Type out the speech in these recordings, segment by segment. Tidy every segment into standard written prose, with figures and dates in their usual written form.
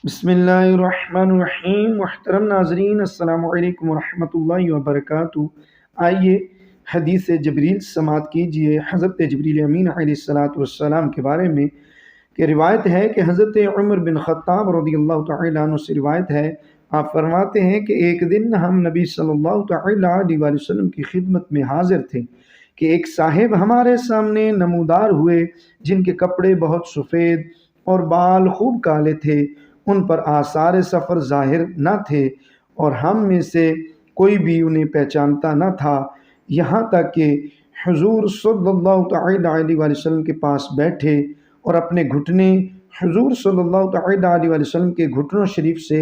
بسم اللہ الرحمن الرحیم۔ محترم ناظرین، السلام علیکم ورحمۃ اللہ وبرکاتہ۔ آئیے حدیث جبریل سماعت کیجیے حضرت جبریل امین علیہ السلام کے بارے میں، کہ روایت ہے کہ حضرت عمر بن خطاب رضی اللہ تعالیٰ عنہ سے روایت ہے، آپ فرماتے ہیں کہ ایک دن ہم نبی صلی اللہ تعالیٰ علیہ وسلم کی خدمت میں حاضر تھے کہ ایک صاحب ہمارے سامنے نمودار ہوئے، جن کے کپڑے بہت سفید اور بال خوب کالے تھے، ان پر آثار سفر ظاہر نہ تھے اور ہم میں سے کوئی بھی انہیں پہچانتا نہ تھا، یہاں تک کہ حضور صلی اللہ تعالیٰ علیہ وسلم کے پاس بیٹھے اور اپنے گھٹنے حضور صلی اللہ تعالیٰ علیہ وسلم کے گھٹنوں شریف سے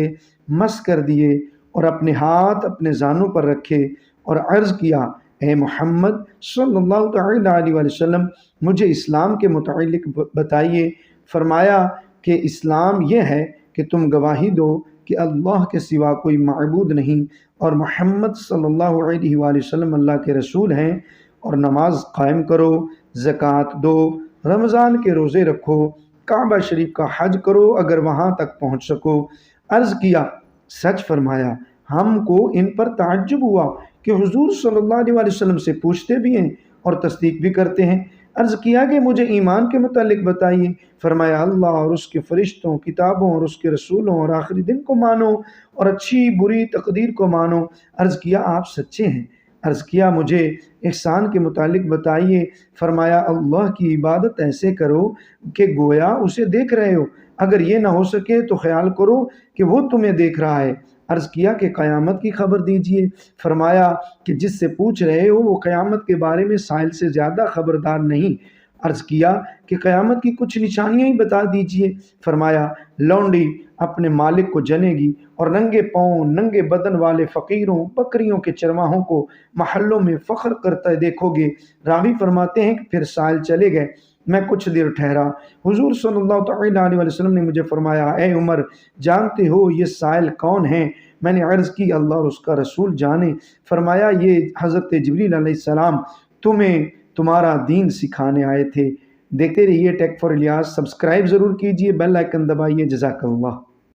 مس کر دیے اور اپنے ہاتھ اپنے زانوں پر رکھے اور عرض کیا، اے محمد صلی اللہ تعالیٰ علیہ وسلم، مجھے اسلام کے متعلق بتائیے۔ فرمایا کہ اسلام یہ ہے کہ تم گواہی دو کہ اللہ کے سوا کوئی معبود نہیں اور محمد صلی اللہ علیہ وآلہ وسلم اللہ کے رسول ہیں، اور نماز قائم کرو، زکوٰۃ دو، رمضان کے روزے رکھو، کعبہ شریف کا حج کرو اگر وہاں تک پہنچ سکو۔ عرض کیا، سچ فرمایا۔ ہم کو ان پر تعجب ہوا کہ حضور صلی اللہ علیہ وآلہ وسلم سے پوچھتے بھی ہیں اور تصدیق بھی کرتے ہیں۔ عرض کیا کہ مجھے ایمان کے متعلق بتائیے۔ فرمایا، اللہ اور اس کے فرشتوں، کتابوں اور اس کے رسولوں اور آخری دن کو مانو اور اچھی بری تقدیر کو مانو۔ عرض کیا، آپ سچے ہیں؟ عرض کیا، مجھے احسان کے متعلق بتائیے۔ فرمایا، اللہ کی عبادت ایسے کرو کہ گویا اسے دیکھ رہے ہو، اگر یہ نہ ہو سکے تو خیال کرو کہ وہ تمہیں دیکھ رہا ہے۔ عرض کیا کہ قیامت کی خبر دیجیے۔ فرمایا کہ جس سے پوچھ رہے ہو وہ قیامت کے بارے میں سائل سے زیادہ خبردار نہیں۔ عرض کیا کہ قیامت کی کچھ نشانیاں ہی بتا دیجیے۔ فرمایا، لونڈی اپنے مالک کو جنے گی اور ننگے پاؤں ننگے بدن والے فقیروں بکریوں کے چرواہوں کو محلوں میں فخر کرتے دیکھو گے۔ راوی فرماتے ہیں کہ پھر سائل چلے گئے، میں کچھ دیر ٹھہرا، حضور صلی اللہ تعالیٰ علیہ وسلم نے مجھے فرمایا، اے عمر، جانتے ہو یہ سائل کون ہیں؟ میں نے عرض کی، اللہ اور اس کا رسول جانے۔ فرمایا، یہ حضرت جبریل علیہ السلام تمہیں تمہارا دین سکھانے آئے تھے۔ دیکھتے رہیے ٹیک فار الیاس، سبسکرائب ضرور کیجیے، بیل آئیکن دبائیے۔ جزاک اللہ۔